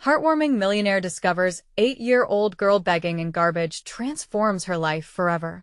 Heartwarming millionaire discovers 8-year-old girl begging in garbage transforms her life forever.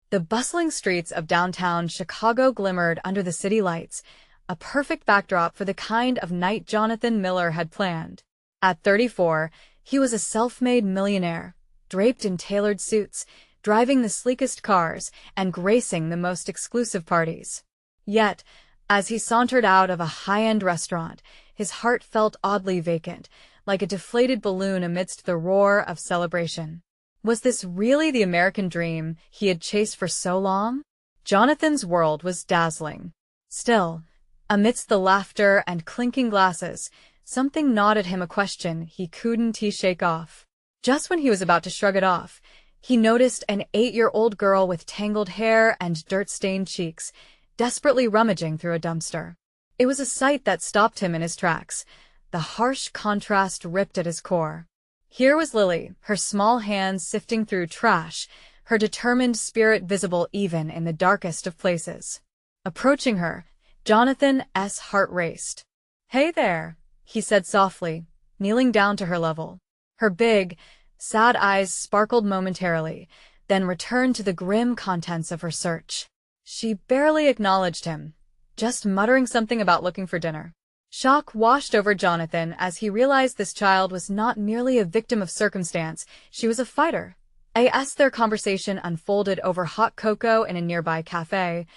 The bustling streets of downtown Chicago glimmered under the city lights, a perfect backdrop for the kind of night Jonathan Miller had planned. At 34, he was a self-made millionaire, draped in tailored suits, driving the sleekest cars, and gracing the most exclusive parties. Yet, as he sauntered out of a high-end restaurant, his heart felt oddly vacant, like a deflated balloon amidst the roar of celebration. Was this really the American dream he had chased for so long? Jonathan's world was dazzling. Still, amidst the laughter and clinking glasses, something gnawed at him, a question he couldn't shake off. Just when he was about to shrug it off, he noticed an 8-year-old girl with tangled hair and dirt-stained cheeks, desperately rummaging through a dumpster. It was a sight that stopped him in his tracks. The harsh contrast ripped at his core. Here was Lily, her small hands sifting through trash, her determined spirit visible even in the darkest of places. Approaching her, Jonathan's heart raced. "Hey there," he said softly, kneeling down to her level. Her big, sad eyes sparkled momentarily, then returned to the grim contents of her search. She barely acknowledged him, just muttering something about looking for dinner. Shock washed over Jonathan as he realized this child was not merely a victim of circumstance, she was a fighter. As their conversation unfolded over hot cocoa in a nearby cafe,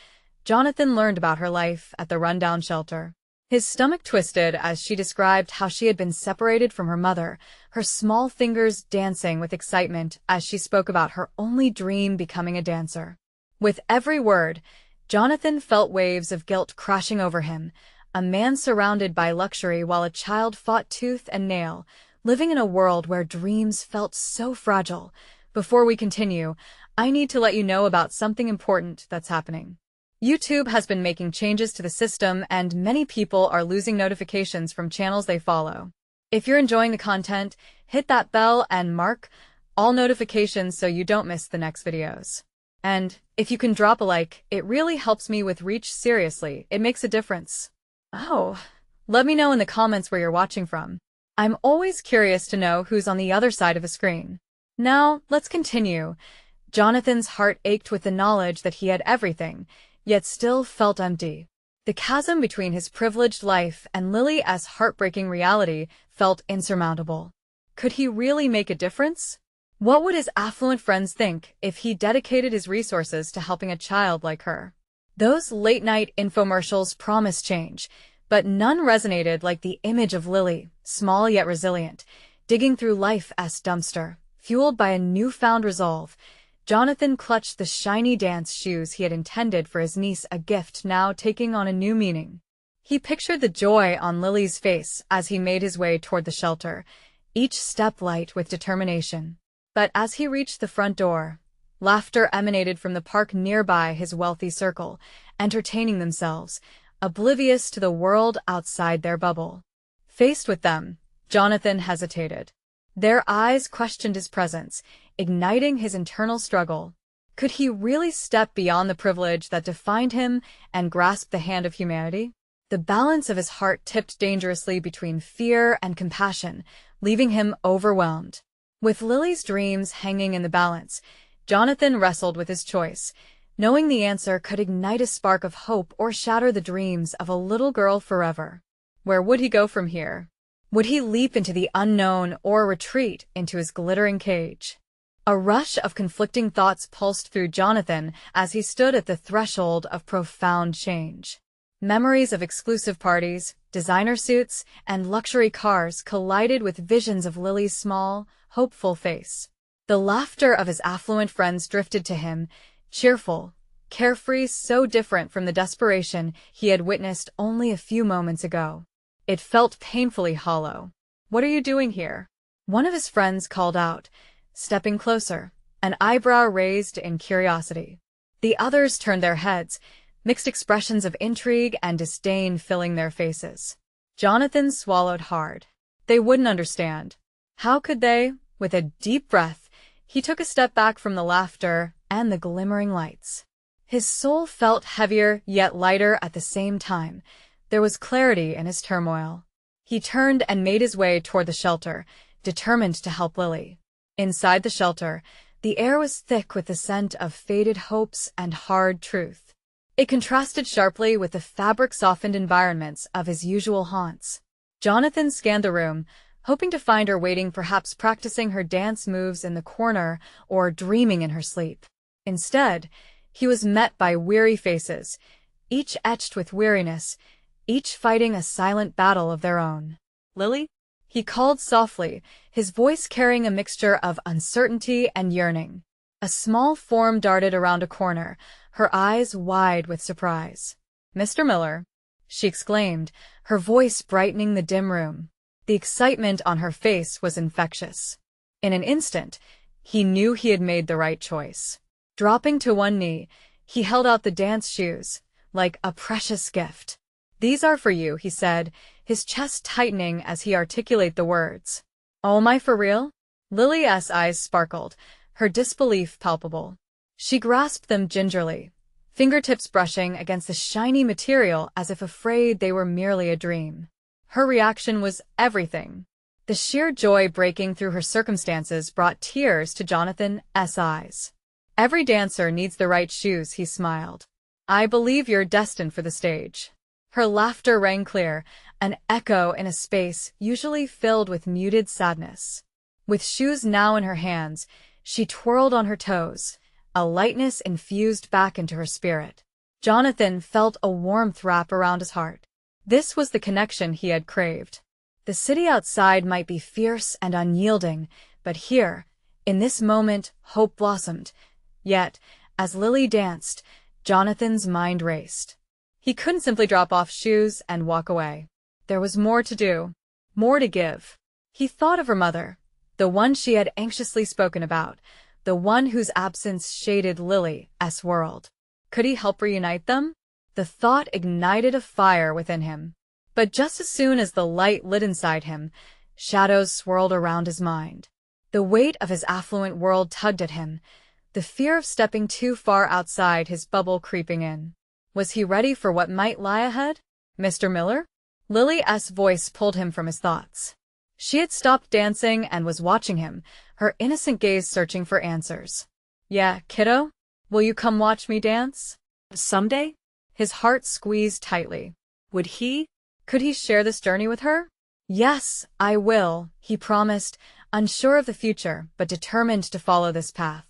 Jonathan learned about her life at the rundown shelter. His stomach twisted as she described how she had been separated from her mother, her small fingers dancing with excitement as she spoke about her only dream, becoming a dancer. With every word, Jonathan felt waves of guilt crashing over him, a man surrounded by luxury while a child fought tooth and nail, living in a world where dreams felt so fragile. Before we continue, I need to let you know about something important that's happening. YouTube has been making changes to the system, and many people are losing notifications from channels they follow. If you're enjoying the content, hit that bell and mark all notifications so you don't miss the next videos. And if you can drop a like, it really helps me with reach. Seriously, it makes a difference. Oh, let me know in the comments where you're watching from. I'm always curious to know who's on the other side of a screen. Now, let's continue. Jonathan's heart ached with the knowledge that he had everything, yet still felt empty. The chasm between his privileged life and Lily's heartbreaking reality felt insurmountable. Could he really make a difference? What would his affluent friends think if he dedicated his resources to helping a child like her? Those late-night infomercials promised change, but none resonated like the image of Lily, small yet resilient, digging through life's dumpster. Fueled by a newfound resolve, Jonathan clutched the shiny dance shoes he had intended for his niece, a gift now taking on a new meaning. He pictured the joy on Lily's face as he made his way toward the shelter, each step light with determination. But as he reached the front door, laughter emanated from the park nearby his wealthy circle, entertaining themselves, oblivious to the world outside their bubble. Faced with them, Jonathan hesitated. Their eyes questioned his presence, igniting his internal struggle. Could he really step beyond the privilege that defined him and grasp the hand of humanity? The balance of his heart tipped dangerously between fear and compassion, leaving him overwhelmed. With Lily's dreams hanging in the balance, Jonathan wrestled with his choice, knowing the answer could ignite a spark of hope or shatter the dreams of a little girl forever. Where would he go from here? Would he leap into the unknown or retreat into his glittering cage? A rush of conflicting thoughts pulsed through Jonathan as he stood at the threshold of profound change. Memories of exclusive parties, designer suits, and luxury cars collided with visions of Lily's small, hopeful face. The laughter of his affluent friends drifted to him, cheerful, carefree, so different from the desperation he had witnessed only a few moments ago. It felt painfully hollow. "What are you doing here?" one of his friends called out, stepping closer, an eyebrow raised in curiosity. The others turned their heads, mixed expressions of intrigue and disdain filling their faces. Jonathan swallowed hard. They wouldn't understand. How could they? With a deep breath, he took a step back from the laughter and the glimmering lights. His soul felt heavier yet lighter at the same time. There was clarity in his turmoil. He turned and made his way toward the shelter, determined to help Lily. Inside the shelter, the air was thick with the scent of faded hopes and hard truth. It contrasted sharply with the fabric-softened environments of his usual haunts. Jonathan scanned the room, hoping to find her waiting, perhaps practicing her dance moves in the corner or dreaming in her sleep. Instead, he was met by weary faces, each etched with weariness, each fighting a silent battle of their own. "Lily?" he called softly, his voice carrying a mixture of uncertainty and yearning. A small form darted around a corner, her eyes wide with surprise. "Mr. Miller," she exclaimed, her voice brightening the dim room. The excitement on her face was infectious. In an instant, he knew he had made the right choice. Dropping to one knee, he held out the dance shoes, like a precious gift. "These are for you," he said, his chest tightening as he articulated the words. "Oh, my, for real?" Lily's eyes sparkled, her disbelief palpable. She grasped them gingerly, fingertips brushing against the shiny material as if afraid they were merely a dream. Her reaction was everything. The sheer joy breaking through her circumstances brought tears to Jonathan's eyes. "Every dancer needs the right shoes," he smiled. "I believe you're destined for the stage." Her laughter rang clear, an echo in a space usually filled with muted sadness. With shoes now in her hands, she twirled on her toes, a lightness infused back into her spirit. Jonathan felt a warmth wrap around his heart. This was the connection he had craved. The city outside might be fierce and unyielding, but here, in this moment, hope blossomed. Yet, as Lily danced, Jonathan's mind raced. He couldn't simply drop off shoes and walk away. There was more to do, more to give. He thought of her mother, the one she had anxiously spoken about, the one whose absence shaded Lily's world. Could he help reunite them? The thought ignited a fire within him. But just as soon as the light lit inside him, shadows swirled around his mind. The weight of his affluent world tugged at him, the fear of stepping too far outside his bubble creeping in. Was he ready for what might lie ahead? "Mr. Miller?" Lily's voice pulled him from his thoughts. She had stopped dancing and was watching him, her innocent gaze searching for answers. "Yeah, kiddo? Will you come watch me dance? Someday?" His heart squeezed tightly. Could he share this journey with her? "Yes, I will," he promised, unsure of the future but determined to follow this path.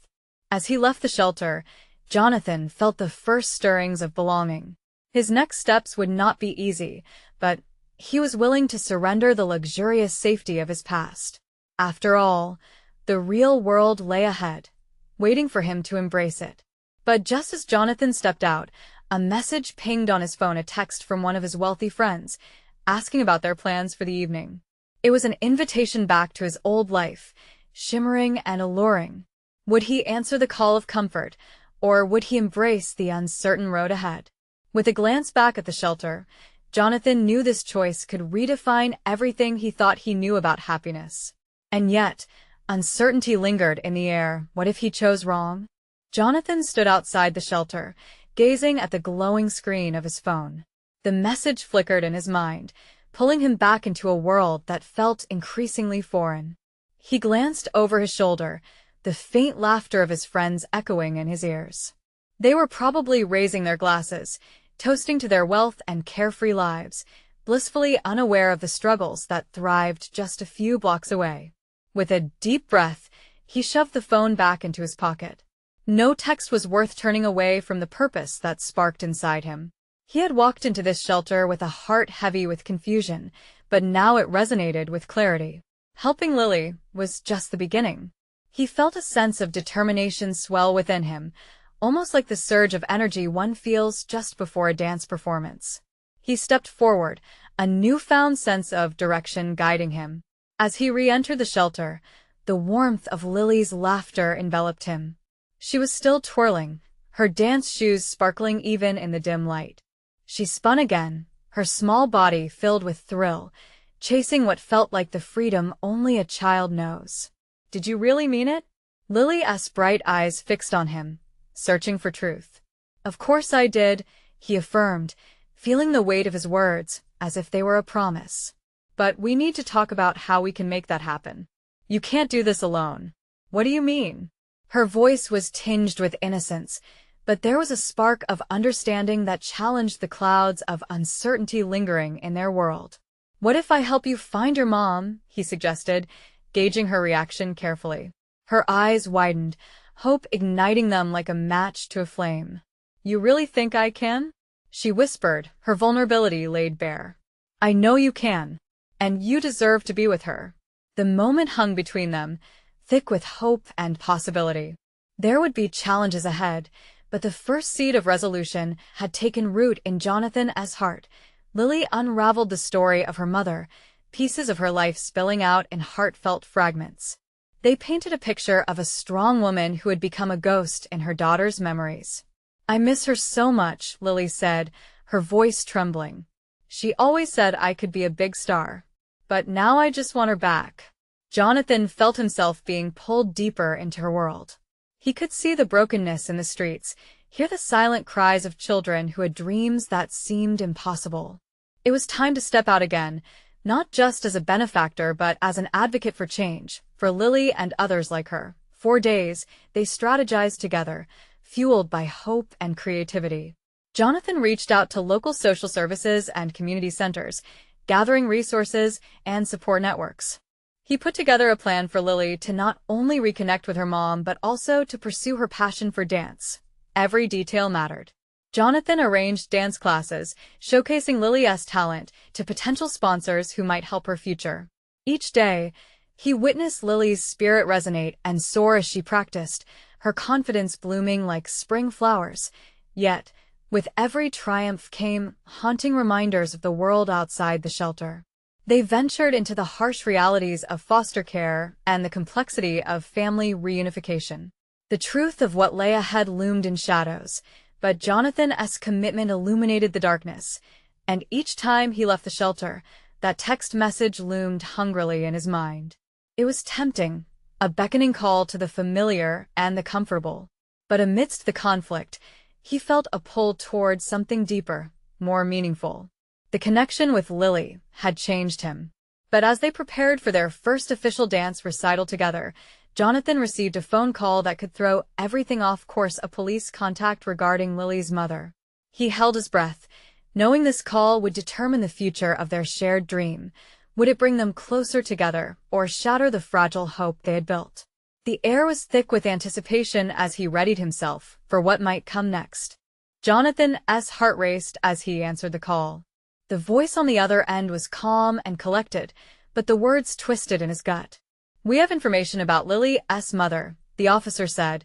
As he left the shelter, Jonathan felt the first stirrings of belonging. His next steps would not be easy, but he was willing to surrender the luxurious safety of his past. After all, the real world lay ahead, waiting for him to embrace it. But just as Jonathan stepped out, a message pinged on his phone, a text from one of his wealthy friends, asking about their plans for the evening. It was an invitation back to his old life, shimmering and alluring. Would he answer the call of comfort, or would he embrace the uncertain road ahead? With a glance back at the shelter, Jonathan knew this choice could redefine everything he thought he knew about happiness. And yet, uncertainty lingered in the air. What if he chose wrong? Jonathan stood outside the shelter, gazing at the glowing screen of his phone. The message flickered in his mind, pulling him back into a world that felt increasingly foreign. He glanced over his shoulder, the faint laughter of his friends echoing in his ears. They were probably raising their glasses, toasting to their wealth and carefree lives, blissfully unaware of the struggles that thrived just a few blocks away. With a deep breath, he shoved the phone back into his pocket. No text was worth turning away from the purpose that sparked inside him. He had walked into this shelter with a heart heavy with confusion, but now it resonated with clarity. Helping Lily was just the beginning. He felt a sense of determination swell within him, almost like the surge of energy one feels just before a dance performance. He stepped forward, a newfound sense of direction guiding him. As he re-entered the shelter, the warmth of Lily's laughter enveloped him. She was still twirling, her dance shoes sparkling even in the dim light. She spun again, her small body filled with thrill, chasing what felt like the freedom only a child knows. "Did you really mean it?" Lily's bright eyes fixed on him, searching for truth. "Of course I did," he affirmed, feeling the weight of his words as if they were a promise. But we need to talk about how we can make that happen. You can't do this alone. What do you mean? Her voice was tinged with innocence, but there was a spark of understanding that challenged the clouds of uncertainty lingering in their world. What if I help you find your mom? He suggested, gauging her reaction carefully. Her eyes widened, hope igniting them like a match to a flame. You really think I can? She whispered, her vulnerability laid bare. I know you can. And you deserve to be with her. The moment hung between them, thick with hope and possibility. There would be challenges ahead, but the first seed of resolution had taken root in Jonathan's heart. Lily unraveled the story of her mother, pieces of her life spilling out in heartfelt fragments. They painted a picture of a strong woman who had become a ghost in her daughter's memories. I miss her so much, Lily said, her voice trembling. She always said I could be a big star. But now I just want her back. Jonathan felt himself being pulled deeper into her world. He could see the brokenness in the streets, hear the silent cries of children who had dreams that seemed impossible. It was time to step out again, not just as a benefactor but as an advocate for change, for Lily and others like her. For days, they strategized together, fueled by hope and creativity. Jonathan reached out to local social services and community centers, gathering resources and support networks. He put together a plan for Lily to not only reconnect with her mom but also to pursue her passion for dance. Every detail mattered. Jonathan arranged dance classes, showcasing Lily's talent to potential sponsors who might help her future. Each day, he witnessed Lily's spirit resonate and soar as she practiced, her confidence blooming like spring flowers. Yet, with every triumph came haunting reminders of the world outside the shelter. They ventured into the harsh realities of foster care and the complexity of family reunification. The truth of what lay ahead loomed in shadows, but Jonathan's commitment illuminated the darkness, and each time he left the shelter, that text message loomed hungrily in his mind. It was tempting, a beckoning call to the familiar and the comfortable. But amidst the conflict, he felt a pull toward something deeper, more meaningful. The connection with Lily had changed him. But as they prepared for their first official dance recital together, Jonathan received a phone call that could throw everything off course, a police contact regarding Lily's mother. He held his breath, knowing this call would determine the future of their shared dream. Would it bring them closer together, or shatter the fragile hope they had built? The air was thick with anticipation as he readied himself for what might come next. Jonathan's heart raced as he answered the call. The voice on the other end was calm and collected, but the words twisted in his gut. We have information about Lily's mother, the officer said,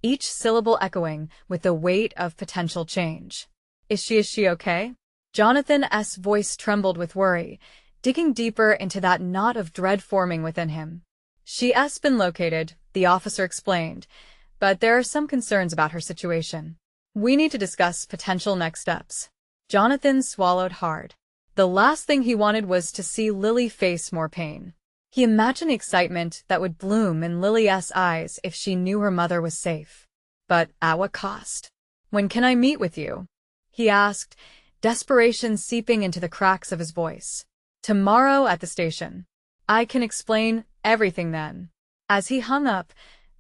each syllable echoing with the weight of potential change. Is she okay? Jonathan's voice trembled with worry, digging deeper into that knot of dread forming within him. She's been located, the officer explained, but there are some concerns about her situation. We need to discuss potential next steps. Jonathan swallowed hard. The last thing he wanted was to see Lily face more pain. He imagined the excitement that would bloom in Lily's eyes if she knew her mother was safe. But at what cost? When can I meet with you? He asked, desperation seeping into the cracks of his voice. Tomorrow at the station. I can explain everything then. As he hung up,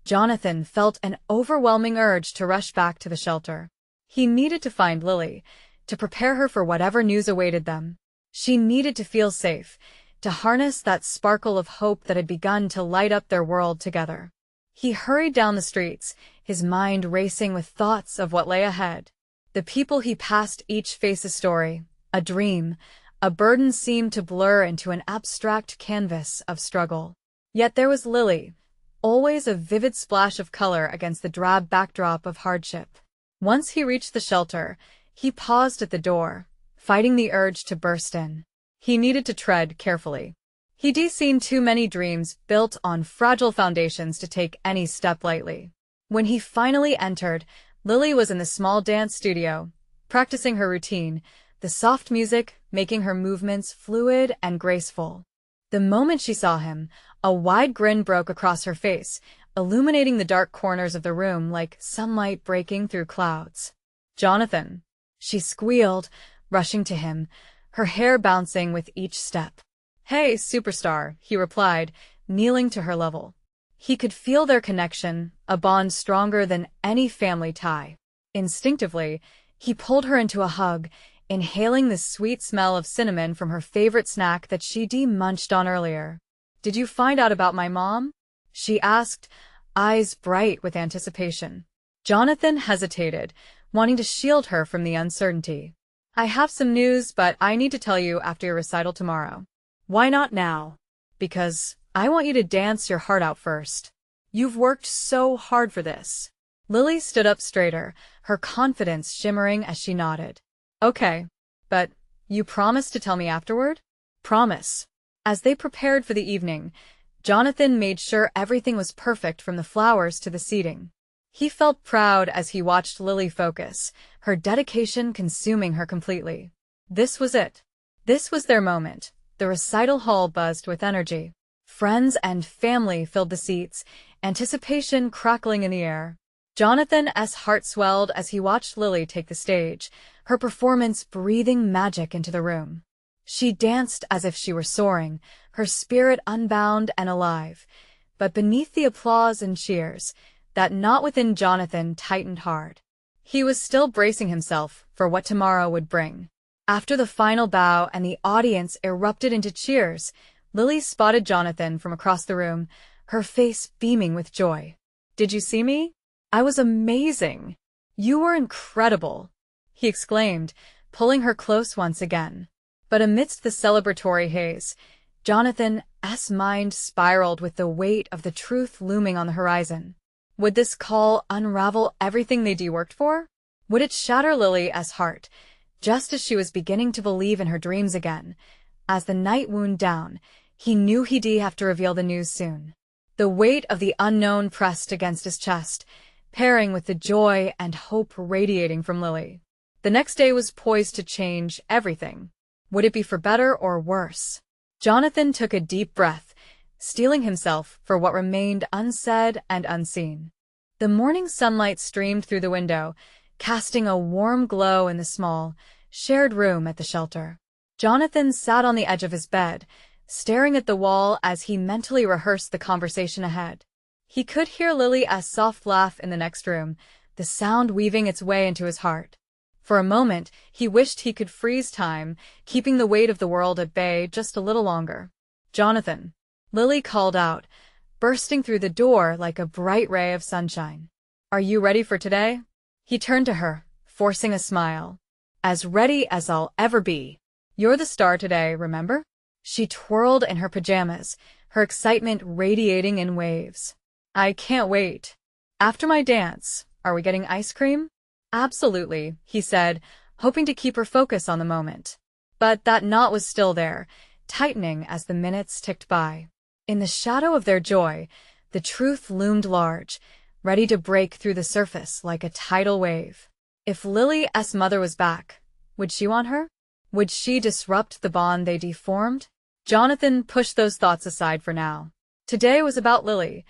Jonathan felt an overwhelming urge to rush back to the shelter. He needed to find Lily, to prepare her for whatever news awaited them. She needed to feel safe, to harness that sparkle of hope that had begun to light up their world together. He hurried down the streets, his mind racing with thoughts of what lay ahead. The people he passed each faced a story, a dream. A burden seemed to blur into an abstract canvas of struggle. Yet there was Lily, always a vivid splash of color against the drab backdrop of hardship. Once he reached the shelter, he paused at the door, fighting the urge to burst in. He needed to tread carefully. He'd seen too many dreams built on fragile foundations to take any step lightly. When he finally entered, Lily was in the small dance studio, practicing her routine, the soft music making her movements fluid and graceful. The moment she saw him, a wide grin broke across her face, illuminating the dark corners of the room like sunlight breaking through clouds. Jonathan, she squealed, rushing to him, her hair bouncing with each step. "Hey, superstar," he replied, kneeling to her level. He could feel their connection, a bond stronger than any family tie. Instinctively, he pulled her into a hug, inhaling the sweet smell of cinnamon from her favorite snack that she'd munched on earlier. "Did you find out about my mom?" she asked, eyes bright with anticipation. Jonathan hesitated, wanting to shield her from the uncertainty. "I have some news, but I need to tell you after your recital tomorrow." "Why not now?" "Because I want you to dance your heart out first. You've worked so hard for this." Lily stood up straighter, her confidence shimmering as she nodded. "Okay, but you promise to tell me afterward?" "Promise." As they prepared for the evening, Jonathan made sure everything was perfect from the flowers to the seating. He felt proud as he watched Lily focus, her dedication consuming her completely. This was it. This was their moment. The recital hall buzzed with energy. Friends and family filled the seats, anticipation crackling in the air. Jonathan's heart swelled as he watched Lily take the stage, her performance breathing magic into the room. She danced as if she were soaring, her spirit unbound and alive. But beneath the applause and cheers, that knot within Jonathan tightened hard. He was still bracing himself for what tomorrow would bring. After the final bow and the audience erupted into cheers, Lily spotted Jonathan from across the room, her face beaming with joy. "Did you see me? I was amazing. You were incredible," he exclaimed, pulling her close once again. But amidst the celebratory haze, Jonathan's mind spiraled with the weight of the truth looming on the horizon. Would this call unravel everything they'd worked for? Would it shatter Lily's heart, just as she was beginning to believe in her dreams again? As the night wound down, he knew he'd have to reveal the news soon. The weight of the unknown pressed against his chest, pairing with the joy and hope radiating from Lily. The next day was poised to change everything. Would it be for better or worse? Jonathan took a deep breath, steeling himself for what remained unsaid and unseen. The morning sunlight streamed through the window, casting a warm glow in the small, shared room at the shelter. Jonathan sat on the edge of his bed, staring at the wall as he mentally rehearsed the conversation ahead. He could hear Lily's soft laugh in the next room, the sound weaving its way into his heart. For a moment, he wished he could freeze time, keeping the weight of the world at bay just a little longer. "Jonathan," Lily called out, bursting through the door like a bright ray of sunshine. "Are you ready for today?" He turned to her, forcing a smile. "As ready as I'll ever be. You're the star today, remember?" She twirled in her pajamas, her excitement radiating in waves. "I can't wait. After my dance, are we getting ice cream?" "Absolutely," he said, hoping to keep her focus on the moment. But that knot was still there, tightening as the minutes ticked by. In the shadow of their joy, the truth loomed large, ready to break through the surface like a tidal wave. If Lily's mother was back, would she want her? Would she disrupt the bond they deformed? Jonathan pushed those thoughts aside for now. Today was about Lily.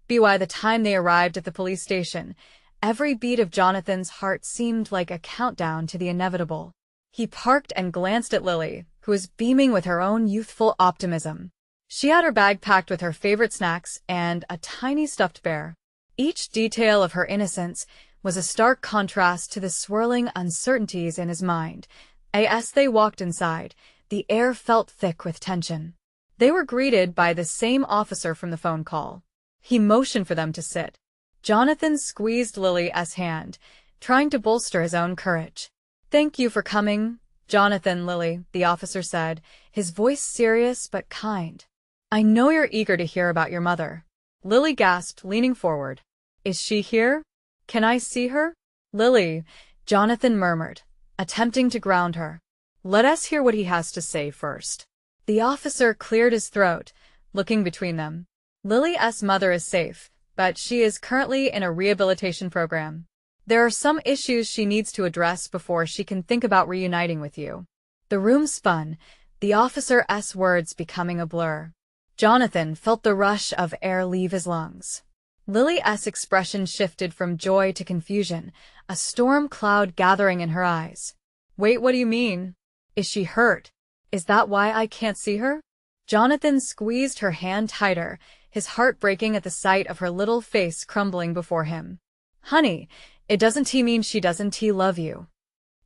By the time they arrived at the police station, every beat of Jonathan's heart seemed like a countdown to the inevitable. He parked and glanced at Lily, who was beaming with her own youthful optimism. She had her bag packed with her favorite snacks and a tiny stuffed bear. Each detail of her innocence was a stark contrast to the swirling uncertainties in his mind. As they walked inside, the air felt thick with tension. They were greeted by the same officer from the phone call. He motioned for them to sit. Jonathan squeezed Lily's hand, trying to bolster his own courage. "Thank you for coming, Jonathan." "Lily," the officer said, his voice serious but kind. "I know you're eager to hear about your mother." Lily gasped, leaning forward. "Is she here? Can I see her?" "Lily," Jonathan murmured, attempting to ground her. "Let us hear what he has to say first." The officer cleared his throat, looking between them. "Lily's mother is safe, but she is currently in a rehabilitation program. There are some issues she needs to address before she can think about reuniting with you." The room spun, the officer's words becoming a blur. Jonathan felt the rush of air leave his lungs. Lily's expression shifted from joy to confusion, a storm cloud gathering in her eyes. "Wait, what do you mean? Is she hurt? Is that why I can't see her?" Jonathan squeezed her hand tighter, his heart breaking at the sight of her little face crumbling before him. Honey, it doesn't mean she doesn't love you.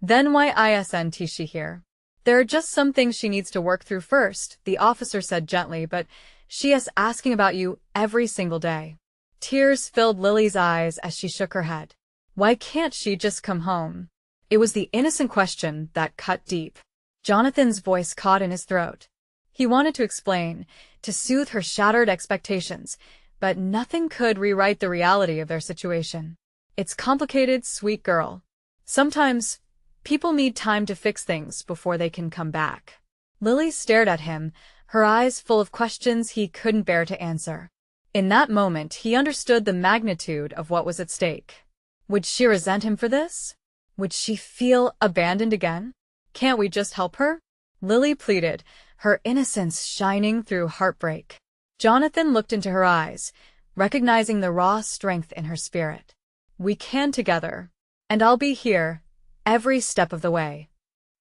Then why isn't she here? There are just some things she needs to work through first, the officer said gently, but she is asking about you every single day. Tears filled Lily's eyes as she shook her head. Why can't she just come home? It was the innocent question that cut deep. Jonathan's voice caught in his throat. He wanted to explain, to soothe her shattered expectations, but nothing could rewrite the reality of their situation. It's complicated, sweet girl. Sometimes, people need time to fix things before they can come back. Lily stared at him, her eyes full of questions he couldn't bear to answer. In that moment, he understood the magnitude of what was at stake. Would she resent him for this? Would she feel abandoned again? Can't we just help her? Lily pleaded, her innocence shining through heartbreak. Jonathan looked into her eyes, recognizing the raw strength in her spirit. We can together, and I'll be here, every step of the way.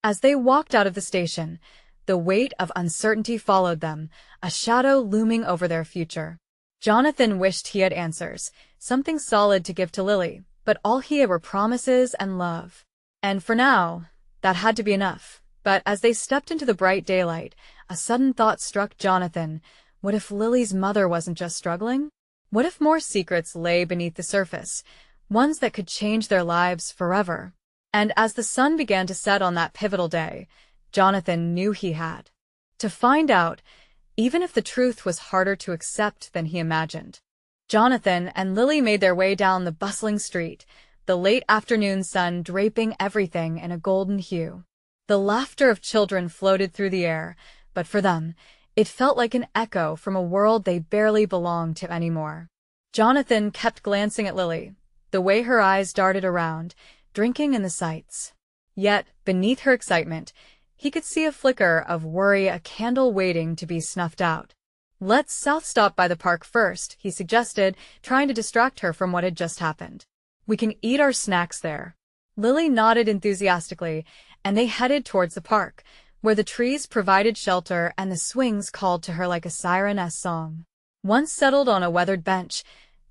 As they walked out of the station, the weight of uncertainty followed them, a shadow looming over their future. Jonathan wished he had answers, something solid to give to Lily, but all he had were promises and love. And for now, that had to be enough. But as they stepped into the bright daylight, a sudden thought struck Jonathan. What if Lily's mother wasn't just struggling? What if more secrets lay beneath the surface, ones that could change their lives forever? And as the sun began to set on that pivotal day, Jonathan knew he had to find out, even if the truth was harder to accept than he imagined. Jonathan and Lily made their way down the bustling street, the late afternoon sun draping everything in a golden hue. The laughter of children floated through the air, but for them, it felt like an echo from a world they barely belonged to anymore. Jonathan kept glancing at Lily, the way her eyes darted around, drinking in the sights. Yet, beneath her excitement, he could see a flicker of worry, a candle waiting to be snuffed out. Let's stop by the park first, he suggested, trying to distract her from what had just happened. We can eat our snacks there. Lily nodded enthusiastically, and they headed towards the park, where the trees provided shelter and the swings called to her like a siren's song. Once settled on a weathered bench,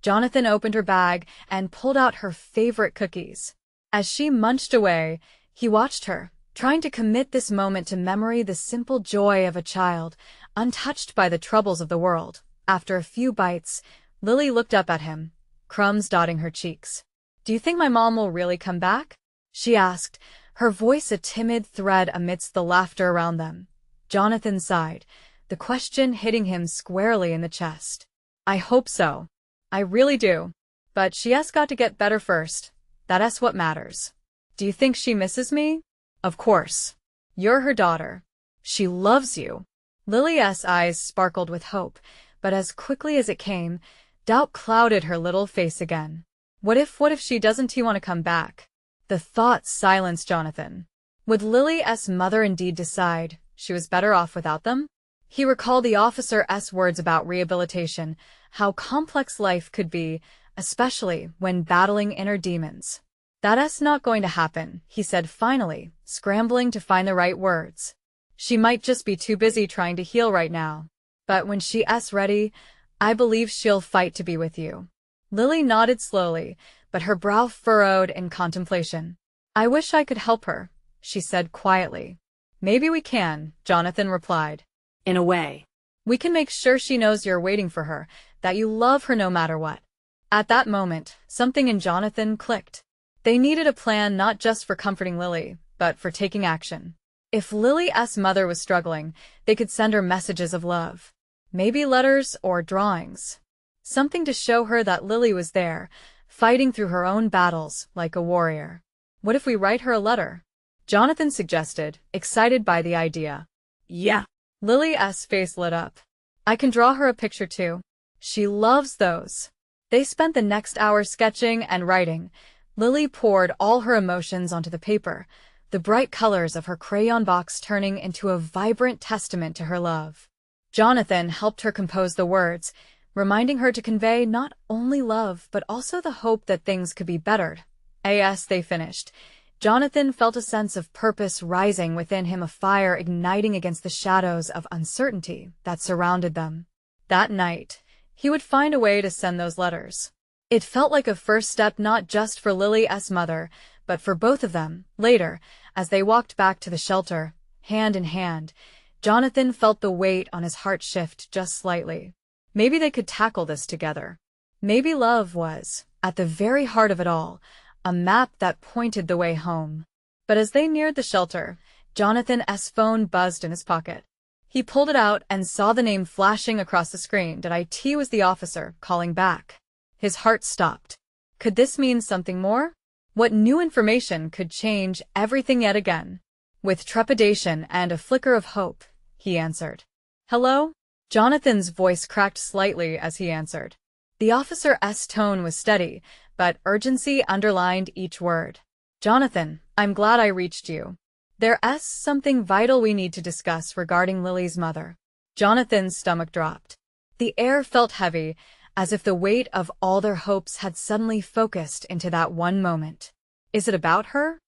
Jonathan opened her bag and pulled out her favorite cookies. As she munched away, he watched her, trying to commit this moment to memory, the simple joy of a child, untouched by the troubles of the world. After a few bites, Lily looked up at him, crumbs dotting her cheeks. Do you think my mom will really come back? She asked, her voice a timid thread amidst the laughter around them. Jonathan sighed, the question hitting him squarely in the chest. I hope so. I really do. But she has got to get better first. That's what matters. Do you think she misses me? Of course. You're her daughter. She loves you. Lily's eyes sparkled with hope, but as quickly as it came, doubt clouded her little face again. What if she doesn't want to come back? The thought silenced Jonathan. Would Lily's mother indeed decide she was better off without them? He recalled the officer's words about rehabilitation, how complex life could be, especially when battling inner demons. That's not going to happen, he said finally, scrambling to find the right words. She might just be too busy trying to heal right now. But when she's ready, I believe she'll fight to be with you. Lily nodded slowly, but her brow furrowed in contemplation. I wish I could help her, she said quietly. Maybe we can, Jonathan replied. In a way. We can make sure she knows you're waiting for her, that you love her no matter what. At that moment, something in Jonathan clicked. They needed a plan not just for comforting Lily, but for taking action. If Lily's mother was struggling, they could send her messages of love. Maybe letters or drawings. Something to show her that Lily was there, fighting through her own battles like a warrior. What if we write her a letter? Jonathan suggested, excited by the idea. Yeah. Lily's face lit up. I can draw her a picture too. She loves those. They spent the next hour sketching and writing. Lily poured all her emotions onto the paper, the bright colors of her crayon box turning into a vibrant testament to her love. Jonathan helped her compose the words, reminding her to convey not only love but also the hope that things could be bettered. As they finished, Jonathan felt a sense of purpose rising within him, a fire igniting against the shadows of uncertainty that surrounded them. That night, he would find a way to send those letters. It felt like a first step not just for Lily's mother, but for both of them. Later, as they walked back to the shelter, hand in hand, Jonathan felt the weight on his heart shift just slightly. Maybe they could tackle this together. Maybe love was, at the very heart of it all, a map that pointed the way home. But as they neared the shelter, Jonathan's phone buzzed in his pocket. He pulled it out and saw the name flashing across the screen. It was the officer calling back. His heart stopped. Could this mean something more? What new information could change everything yet again? With trepidation and a flicker of hope, he answered. Hello? Jonathan's voice cracked slightly as he answered. The officer's tone was steady, but urgency underlined each word. Jonathan, I'm glad I reached you. There's something vital we need to discuss regarding Lily's mother. Jonathan's stomach dropped. The air felt heavy, as if the weight of all their hopes had suddenly focused into that one moment. Is it about her?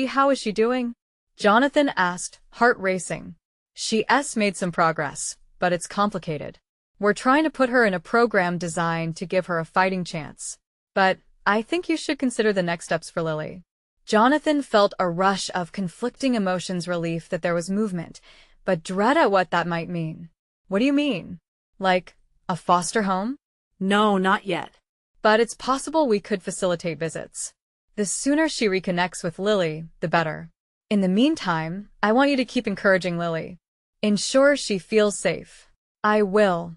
How is she doing? Jonathan asked, heart racing. She's made some progress, but it's complicated. We're trying to put her in a program designed to give her a fighting chance. But I think you should consider the next steps for Lily. Jonathan felt a rush of conflicting emotions, relief that there was movement, but dread at what that might mean. What do you mean? Like, a foster home? No, not yet. But it's possible we could facilitate visits. The sooner she reconnects with Lily, the better. In the meantime, I want you to keep encouraging Lily. Ensure she feels safe. I will,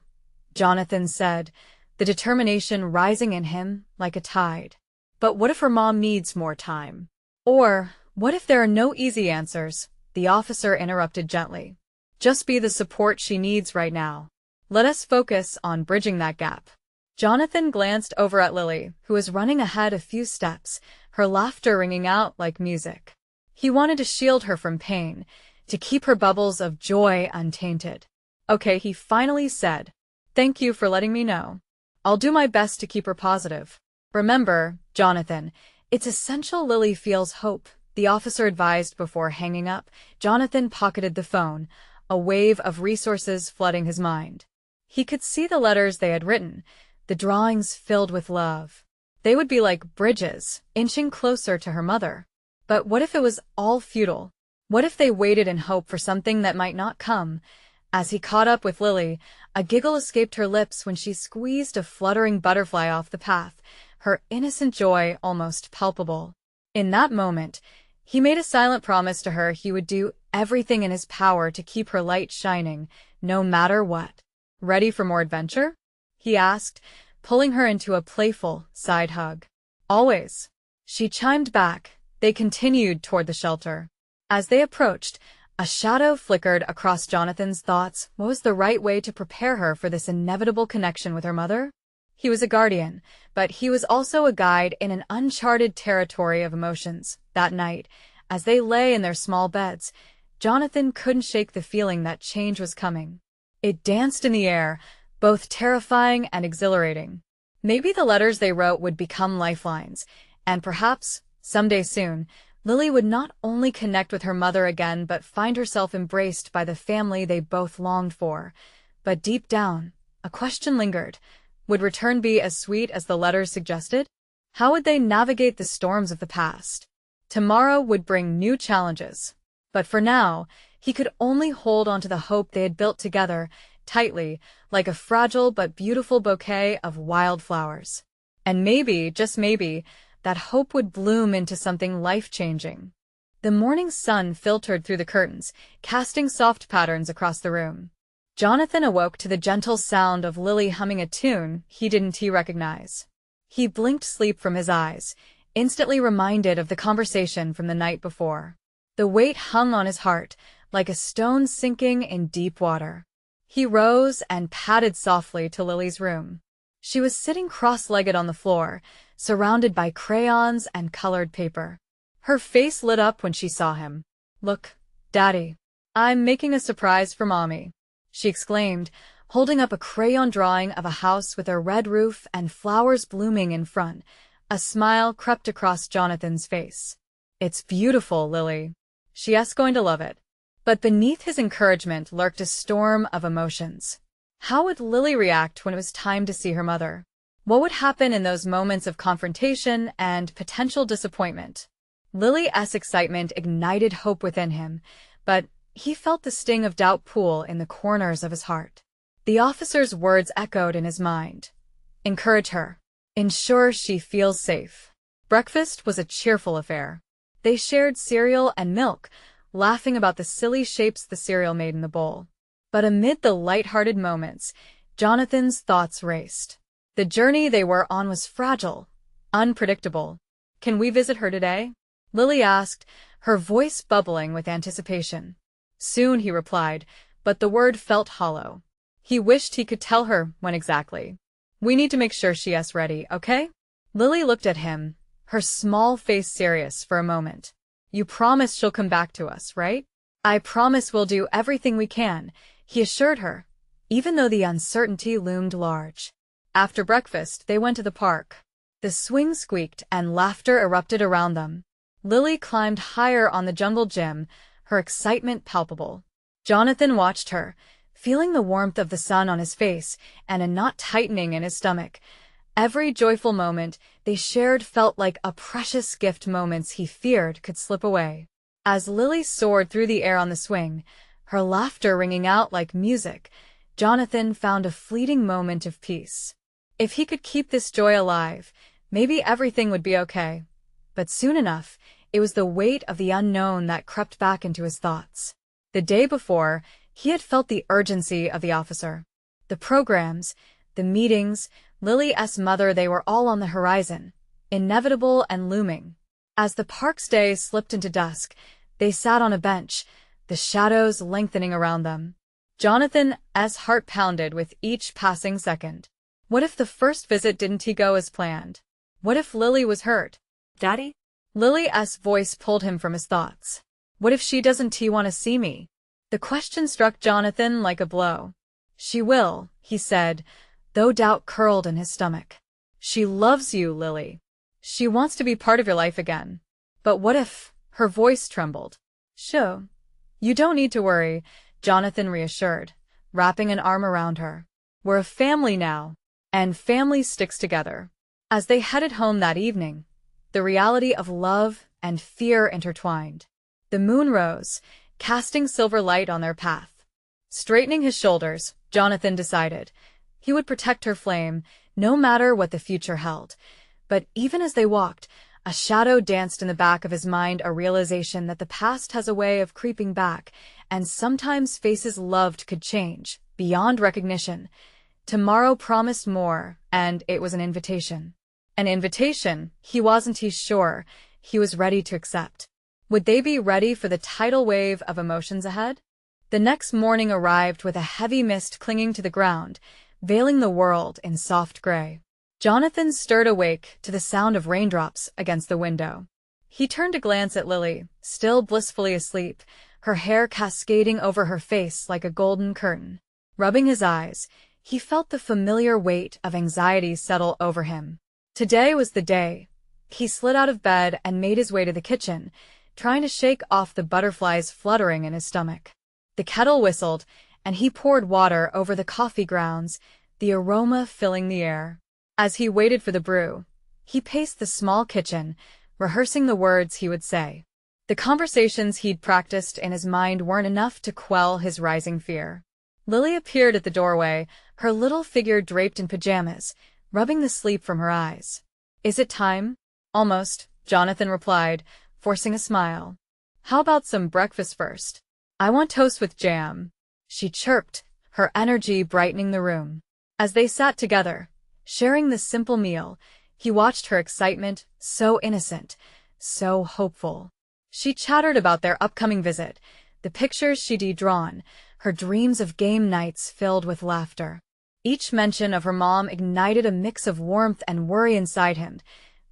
Jonathan said, the determination rising in him like a tide. But what if her mom needs more time? Or, what if there are no easy answers? The officer interrupted gently. Just be the support she needs right now. Let us focus on bridging that gap. Jonathan glanced over at Lily, who was running ahead a few steps, her laughter ringing out like music. He wanted to shield her from pain, to keep her bubbles of joy untainted. Okay, he finally said. Thank you for letting me know. I'll do my best to keep her positive. Remember, Jonathan, it's essential Lily feels hope, the officer advised before hanging up. Jonathan pocketed the phone, a wave of resources flooding his mind. He could see the letters they had written, the drawings filled with love. They would be like bridges, inching closer to her mother. But what if it was all futile? What if they waited in hope for something that might not come? As he caught up with Lily, a giggle escaped her lips when she squeezed a fluttering butterfly off the path, her innocent joy almost palpable. In that moment, he made a silent promise to her he would do everything in his power to keep her light shining, no matter what. Ready for more adventure? He asked, pulling her into a playful side hug. Always. She chimed back. They continued toward the shelter. As they approached, a shadow flickered across Jonathan's thoughts. What was the right way to prepare her for this inevitable connection with her mother? He was a guardian, but he was also a guide in an uncharted territory of emotions. That night, as they lay in their small beds, Jonathan couldn't shake the feeling that change was coming. It danced in the air, both terrifying and exhilarating. Maybe the letters they wrote would become lifelines, and perhaps, someday soon, Lily would not only connect with her mother again but find herself embraced by the family they both longed for. But deep down, a question lingered. Would return be as sweet as the letters suggested? How would they navigate the storms of the past? Tomorrow would bring new challenges. But for now, he could only hold on to the hope they had built together, tightly, like a fragile but beautiful bouquet of wildflowers. And maybe, just maybe, that hope would bloom into something life-changing. The morning sun filtered through the curtains, casting soft patterns across the room. Jonathan awoke to the gentle sound of Lily humming a tune he didn't recognize. He blinked sleep from his eyes, instantly reminded of the conversation from the night before. The weight hung on his heart, like a stone sinking in deep water. He rose and padded softly to Lily's room. She was sitting cross-legged on the floor, surrounded by crayons and colored paper. Her face lit up when she saw him. "Look, Daddy. I'm making a surprise for Mommy," she exclaimed, holding up a crayon drawing of a house with a red roof and flowers blooming in front. A smile crept across Jonathan's face. "It's beautiful, Lily. She's going to love it." But beneath his encouragement lurked a storm of emotions. How would Lily react when it was time to see her mother? What would happen in those moments of confrontation and potential disappointment? Lily's excitement ignited hope within him, but he felt the sting of doubt pool in the corners of his heart. The officer's words echoed in his mind. Encourage her. Ensure she feels safe. Breakfast was a cheerful affair. They shared cereal and milk, laughing about the silly shapes the cereal made in the bowl. But amid the light-hearted moments, Jonathan's thoughts raced. The journey they were on was fragile, unpredictable. "Can we visit her today?" Lily asked, her voice bubbling with anticipation. "Soon," he replied, but the word felt hollow. He wished he could tell her when exactly. "We need to make sure she's ready, okay?" Lily looked at him, her small face serious for a moment. "You promise she'll come back to us, right?" "I promise we'll do everything we can," he assured her, even though the uncertainty loomed large. After breakfast, they went to the park. The swing squeaked and laughter erupted around them. Lily climbed higher on the jungle gym, her excitement palpable. Jonathan watched her, feeling the warmth of the sun on his face and a knot tightening in his stomach. Every joyful moment they shared felt like a precious gift, moments he feared could slip away. As Lily soared through the air on the swing, her laughter ringing out like music, Jonathan found a fleeting moment of peace. If he could keep this joy alive, maybe everything would be okay. But soon enough, it was the weight of the unknown that crept back into his thoughts. The day before, he had felt the urgency of the officer. The programs, the meetings, Lily's mother, they were all on the horizon, inevitable and looming. As the park's day slipped into dusk, they sat on a bench, the shadows lengthening around them. Jonathan's heart pounded with each passing second. What if the first visit didn't go as planned? What if Lily was hurt? "Daddy?" Lily's voice pulled him from his thoughts. "What if she doesn't want to see me?" The question struck Jonathan like a blow. "She will," he said, though doubt curled in his stomach. "She loves you, Lily. She wants to be part of your life again." "But what if—" her voice trembled. "Sure. You don't need to worry," Jonathan reassured, wrapping an arm around her. "We're a family now, and family sticks together." As they headed home that evening, the reality of love and fear intertwined. The moon rose, casting silver light on their path. Straightening his shoulders, Jonathan decided he would protect her flame, no matter what the future held. But even as they walked, a shadow danced in the back of his mind, a realization that the past has a way of creeping back, and sometimes faces loved could change, beyond recognition. Tomorrow promised more, and it was an invitation. An invitation he wasn't sure he was ready to accept. Would they be ready for the tidal wave of emotions ahead? The next morning arrived with a heavy mist clinging to the ground, veiling the world in soft gray. Jonathan stirred awake to the sound of raindrops against the window. He turned to glance at Lily, still blissfully asleep, her hair cascading over her face like a golden curtain. Rubbing his eyes, he felt the familiar weight of anxiety settle over him. Today was the day. He slid out of bed and made his way to the kitchen, trying to shake off the butterflies fluttering in his stomach. The kettle whistled, and he poured water over the coffee grounds, the aroma filling the air. As he waited for the brew, he paced the small kitchen, rehearsing the words he would say. The conversations he'd practiced in his mind weren't enough to quell his rising fear. Lily appeared at the doorway, her little figure draped in pajamas, rubbing the sleep from her eyes. "Is it time?" "Almost," Jonathan replied, forcing a smile. "How about some breakfast first?" "I want toast with jam," she chirped, her energy brightening the room. As they sat together, sharing the simple meal, he watched her excitement, so innocent, so hopeful. She chattered about their upcoming visit, the pictures she'd drawn, her dreams of game nights filled with laughter. Each mention of her mom ignited a mix of warmth and worry inside him.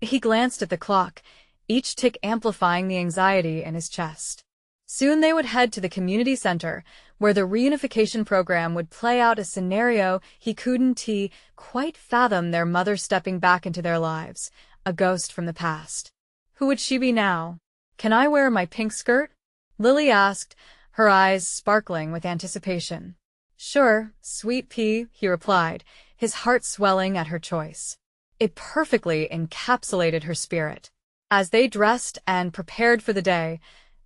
He glanced at the clock, each tick amplifying the anxiety in his chest. Soon they would head to the community center, where the reunification program would play out, a scenario he couldn't quite fathom, their mother stepping back into their lives, a ghost from the past. Who would she be now? "Can I wear my pink skirt?" Lily asked, her eyes sparkling with anticipation. "Sure, sweet pea," he replied, his heart swelling at her choice. It perfectly encapsulated her spirit. As they dressed and prepared for the day,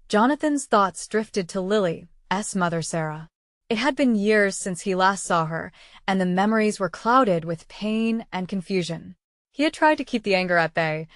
Jonathan's thoughts drifted to Lily's mother, Sarah. It had been years since he last saw her, and the memories were clouded with pain and confusion. He had tried to keep the anger at bay,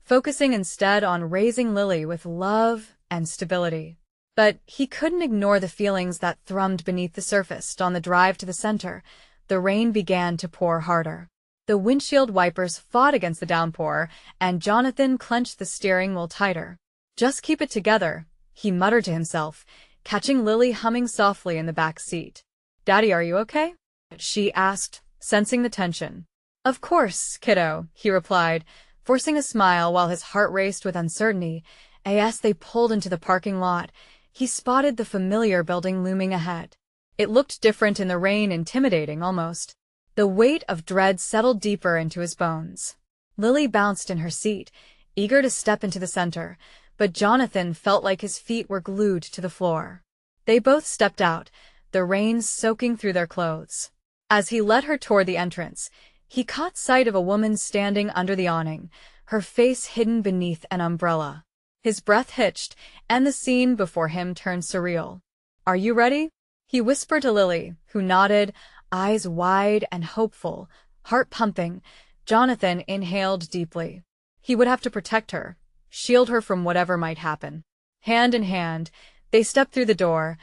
focusing instead on raising Lily with love and stability. But he couldn't ignore the feelings that thrummed beneath the surface. On the drive to the center, the rain began to pour harder. The windshield wipers fought against the downpour, and Jonathan clenched the steering wheel tighter. "Just keep it together," he muttered to himself, catching Lily humming softly in the back seat. "Daddy, are you okay?" she asked, sensing the tension. "Of course, kiddo," he replied, forcing a smile while his heart raced with uncertainty. As they pulled into the parking lot, he spotted the familiar building looming ahead. It looked different in the rain, intimidating almost. The weight of dread settled deeper into his bones. Lily bounced in her seat, eager to step into the center, but Jonathan felt like his feet were glued to the floor. They both stepped out, the rain soaking through their clothes. As he led her toward the entrance, he caught sight of a woman standing under the awning, her face hidden beneath an umbrella. His breath hitched, and the scene before him turned surreal. "Are you ready?" he whispered to Lily, who nodded, eyes wide and hopeful, heart pumping. Jonathan inhaled deeply. He would have to protect her, shield her from whatever might happen. Hand in hand, they stepped through the door,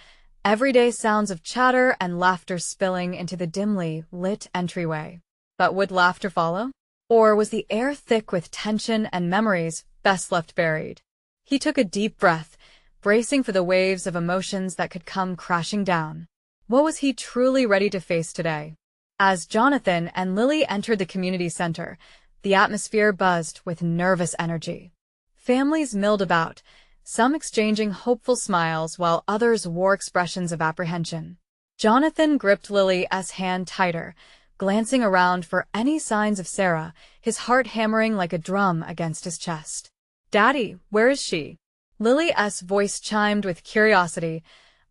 everyday sounds of chatter and laughter spilling into the dimly lit entryway. But would laughter follow? Or was the air thick with tension and memories best left buried? He took a deep breath, bracing for the waves of emotions that could come crashing down. What was he truly ready to face today? As Jonathan and Lily entered the community center, the atmosphere buzzed with nervous energy. Families milled about, some exchanging hopeful smiles while others wore expressions of apprehension. Jonathan gripped Lily's hand tighter, glancing around for any signs of Sarah, his heart hammering like a drum against his chest. "Daddy, where is she?" Lily's voice chimed with curiosity,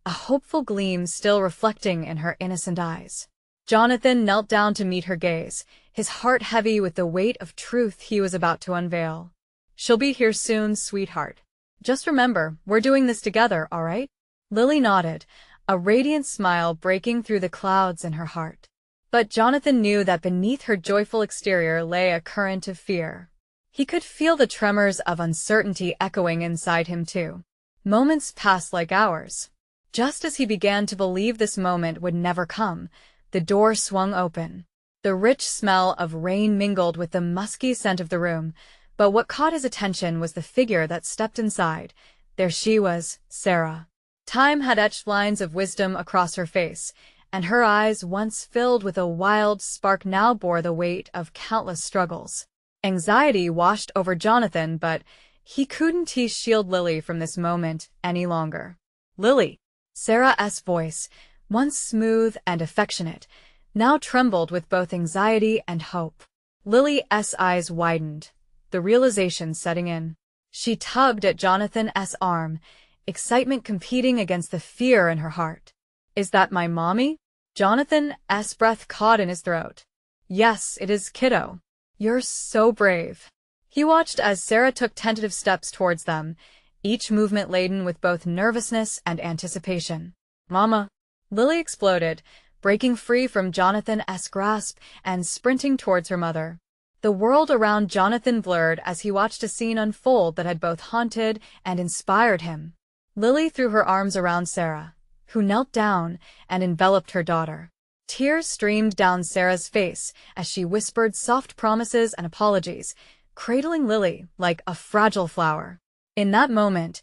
a hopeful gleam still reflecting in her innocent eyes. Jonathan knelt down to meet her gaze, his heart heavy with the weight of truth he was about to unveil. "She'll be here soon, sweetheart. Just remember, we're doing this together, all right?" Lily nodded, a radiant smile breaking through the clouds in her heart. But Jonathan knew that beneath her joyful exterior lay a current of fear. He could feel the tremors of uncertainty echoing inside him too. Moments passed like hours. Just as he began to believe this moment would never come, the door swung open. The rich smell of rain mingled with the musky scent of the room, but what caught his attention was the figure that stepped inside. There she was, Sarah. Time had etched lines of wisdom across her face, and her eyes, once filled with a wild spark, now bore the weight of countless struggles. Anxiety washed over Jonathan, but he couldn't shield Lily from this moment any longer. "Lily!" Sarah's voice, once smooth and affectionate, now trembled with both anxiety and hope. Lily's eyes widened, the realization setting in. She tugged at Jonathan's arm, excitement competing against the fear in her heart. "Is that my mommy?" Jonathan's breath caught in his throat. "Yes, it is, kiddo. You're so brave." He watched as Sarah took tentative steps towards them, each movement laden with both nervousness and anticipation. "Mama!" Lily exploded, breaking free from Jonathan's grasp and sprinting towards her mother. The world around Jonathan blurred as he watched a scene unfold that had both haunted and inspired him. Lily threw her arms around Sarah, who knelt down and enveloped her daughter. Tears streamed down Sarah's face as she whispered soft promises and apologies, cradling Lily like a fragile flower. In that moment,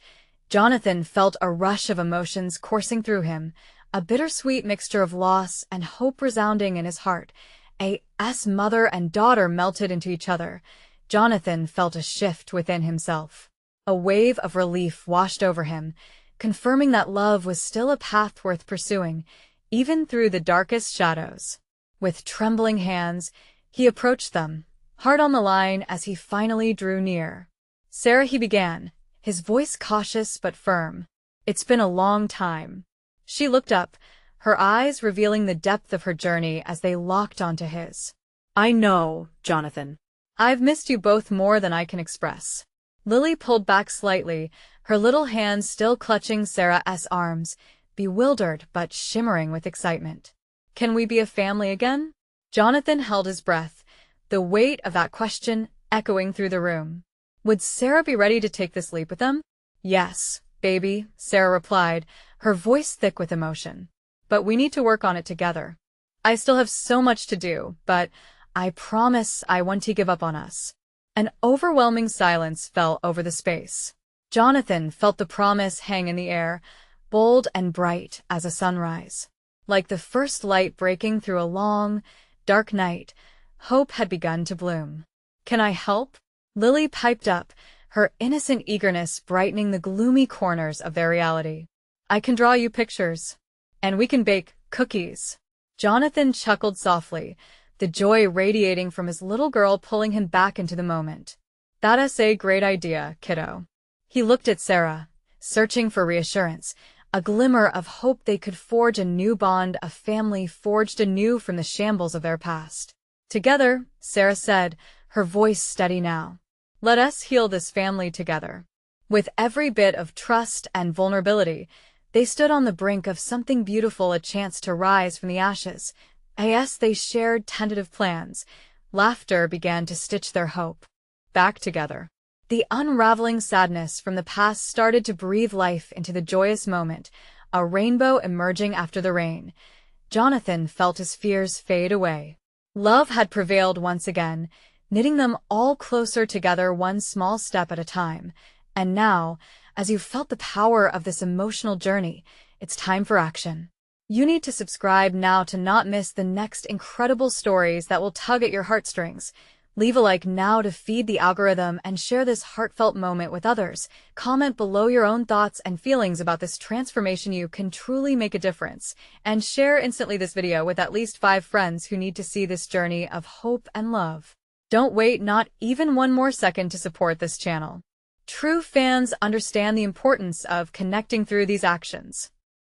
Jonathan felt a rush of emotions coursing through him, a bittersweet mixture of loss and hope resounding in his heart. As mother and daughter melted into each other, Jonathan felt a shift within himself. A wave of relief washed over him, confirming that love was still a path worth pursuing, even through the darkest shadows. With trembling hands, he approached them, heart on the line as he finally drew near. "Sarah," he began, his voice cautious but firm. It's been a long time. She looked up, her eyes revealing the depth of her journey as they locked onto his. I know, Jonathan. I've missed you both more than I can express. Lily pulled back slightly, her little hands still clutching Sarah's arms, bewildered but shimmering with excitement. Can we be a family again? Jonathan held his breath, the weight of that question echoing through the room. Would Sarah be ready to take this leap with them? Yes, baby, Sarah replied, her voice thick with emotion. But we need to work on it together. I still have so much to do, but I promise I won't give up on us. An overwhelming silence fell over the space. Jonathan felt the promise hang in the air, bold and bright as a sunrise. Like the first light breaking through a long, dark night, hope had begun to bloom. Can I help? Lily piped up, her innocent eagerness brightening the gloomy corners of their reality. I can draw you pictures. And we can bake cookies. Jonathan chuckled softly, the joy radiating from his little girl pulling him back into the moment. That's a great idea, kiddo. He looked at Sarah, searching for reassurance, a glimmer of hope they could forge a new bond, a family forged anew from the shambles of their past. Together, Sarah said, her voice steady now. Let us heal this family together. With every bit of trust and vulnerability, they stood on the brink of something beautiful, a chance to rise from the ashes. As they shared tentative plans, laughter began to stitch their hope back together. The unraveling sadness from the past started to breathe life into the joyous moment, a rainbow emerging after the rain. Jonathan felt his fears fade away. Love had prevailed once again, knitting them all closer together one small step at a time. And now, as you felt the power of this emotional journey, it's time for action. You need to subscribe now to not miss the next incredible stories that will tug at your heartstrings. Leave a like now to feed the algorithm and share this heartfelt moment with others. Comment below your own thoughts and feelings about this transformation. You can truly make a difference. And share instantly this video with at least 5 friends who need to see this journey of hope and love. Don't wait not even one more second to support this channel. True fans understand the importance of connecting through these actions.